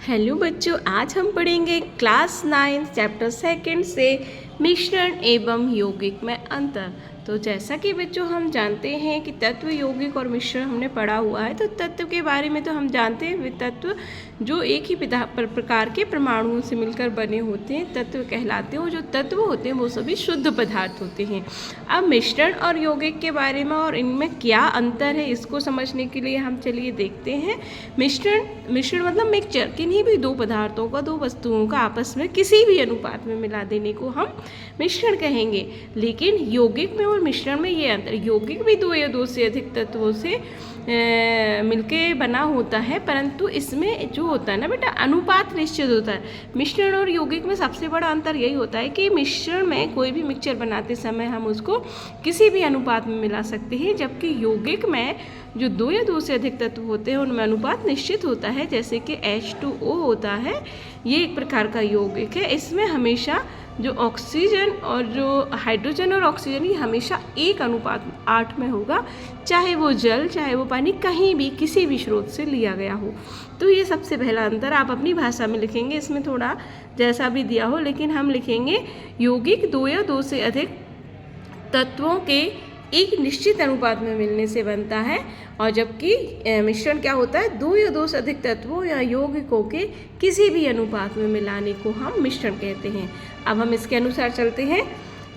Hello बच्चों, आज हम पढ़ेंगे क्लास 9 चैप्टर 2 से मिश्रण एवं यौगिक में अंतर। तो जैसा कि बच्चों हम जानते हैं कि तत्व, यौगिक और मिश्रण हमने पढ़ा हुआ है। तो तत्व के बारे में तो हम जानते हैं, वे तत्व जो एक ही प्रकार के परमाणुओं से मिलकर बने होते हैं तत्व कहलाते हैं, और जो तत्व होते हैं वो सभी शुद्ध पदार्थ होते हैं। अब मिश्रण और यौगिक के बारे में और इनमें क्या अंतर है इसको समझने के लिए हम चलिए देखते हैं। मिश्रण मतलब मिक्सचर, किन्हीं भी दो पदार्थों का, दो वस्तुओं का आपस में किसी भी अनुपात में मिला देने को हम मिश्रण कहेंगे। लेकिन यौगिक में और मिश्रण में ये अंतर, यौगिक भी दो या दो से अधिक तत्वों से मिलके बना होता है, परंतु इसमें जो होता है ना बेटा, अनुपात निश्चित होता है। मिश्रण और यौगिक में सबसे बड़ा अंतर यही होता है कि मिश्रण में कोई भी मिक्सचर बनाते समय हम उसको किसी भी अनुपात में मिला सकते हैं, जबकि यौगिक में जो दो या दो से अधिक तत्व होते हैं उनमें अनुपात निश्चित होता है। जैसे कि H2O होता है, ये एक प्रकार का यौगिक है। इसमें हमेशा जो ऑक्सीजन और जो हाइड्रोजन और ऑक्सीजन, ये हमेशा 1:8 में होगा, चाहे वो जल चाहे वो पानी, कहीं भी किसी भी स्रोत से लिया गया हो। तो ये सबसे पहला अंतर आप अपनी भाषा में लिखेंगे, इसमें थोड़ा जैसा भी दिया हो, लेकिन हम लिखेंगे यौगिक दो या दो से अधिक तत्वों के एक निश्चित अनुपात में मिलने से बनता है, और जबकि मिश्रण क्या होता है, दो या दो से अधिक तत्वों या यौगिकों के किसी भी अनुपात में मिलाने को हम मिश्रण कहते हैं। अब हम इसके अनुसार चलते हैं।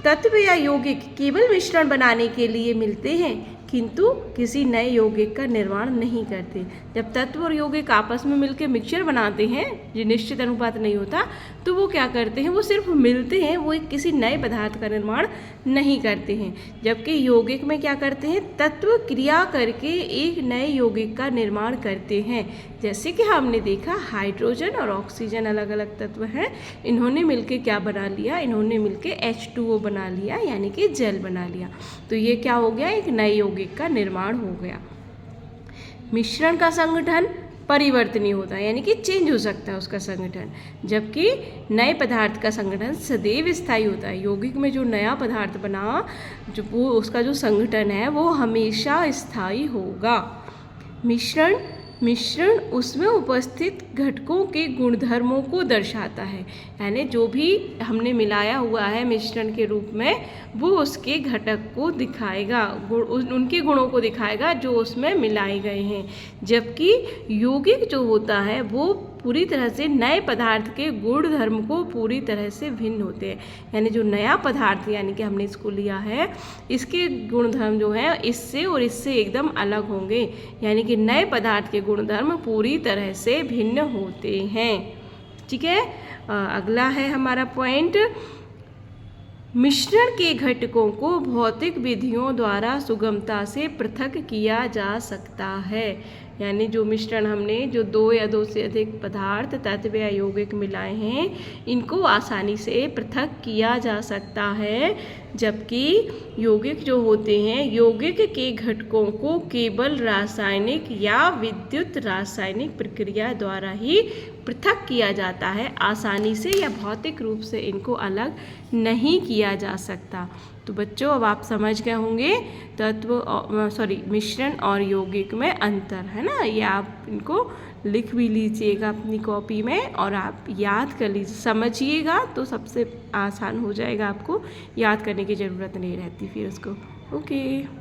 तत्व या यौगिक केवल मिश्रण बनाने के लिए मिलते हैं, किंतु किसी नए यौगिक का निर्माण नहीं करते। जब तत्व और यौगिक आपस में मिलकर मिक्सचर बनाते हैं, जो निश्चित अनुपात नहीं होता, तो वो क्या करते हैं, वो सिर्फ मिलते हैं, वो किसी नए पदार्थ का निर्माण नहीं करते हैं। जबकि यौगिक में क्या करते हैं, तत्व क्रिया करके एक नए यौगिक का निर्माण करते हैं। जैसे कि हमने देखा, हाइड्रोजन और ऑक्सीजन अलग अलग तत्व हैं, इन्होंने मिलकर क्या बना लिया, इन्होंने मिलकर H2O बना लिया, यानी कि जल बना लिया। तो ये क्या हो गया, एक नए यौगिक का निर्माण हो गया। मिश्रण का संगठन परिवर्तनीय होता है, यानी कि चेंज हो सकता है उसका संगठन, जबकि नए पदार्थ का संगठन सदैव स्थायी होता है। यौगिक में जो नया पदार्थ बना, जो वो उसका जो संगठन है वो हमेशा स्थायी होगा। मिश्रण उसमें उपस्थित घटकों के गुणधर्मों को दर्शाता है, यानी जो भी हमने मिलाया हुआ है मिश्रण के रूप में, वो उसके घटक को दिखाएगा, उनके गुणों को दिखाएगा जो उसमें मिलाए गए हैं। जबकि यौगिक जो होता है वो पूरी तरह से नए पदार्थ के गुण धर्म को पूरी तरह से भिन्न होते हैं, यानी जो नया पदार्थ, यानी कि हमने इसको लिया है, इसके गुण धर्म जो है इससे और इससे एकदम अलग होंगे, यानी कि नए पदार्थ के गुण धर्म पूरी तरह से भिन्न होते हैं। ठीक है, अगला है हमारा पॉइंट, मिश्रण के घटकों को भौतिक विधियों द्वारा सुगमता से पृथक किया जा सकता है। यानी जो मिश्रण हमने, जो दो या दो से अधिक पदार्थ, तत्व या यौगिक मिलाए हैं, इनको आसानी से पृथक किया जा सकता है। जबकि यौगिक जो होते हैं, यौगिक के घटकों को केवल रासायनिक या विद्युत रासायनिक प्रक्रिया द्वारा ही पृथक किया जाता है, आसानी से या भौतिक रूप से इनको अलग नहीं किया जा सकता। तो बच्चों, अब आप समझ गए होंगे मिश्रण और यौगिक में अंतर, है ना। ये आप इनको लिख भी लीजिएगा अपनी कॉपी में, और आप याद कर लीजिए, समझिएगा तो सबसे आसान हो जाएगा, आपको याद करने की ज़रूरत नहीं रहती फिर उसको। ओके।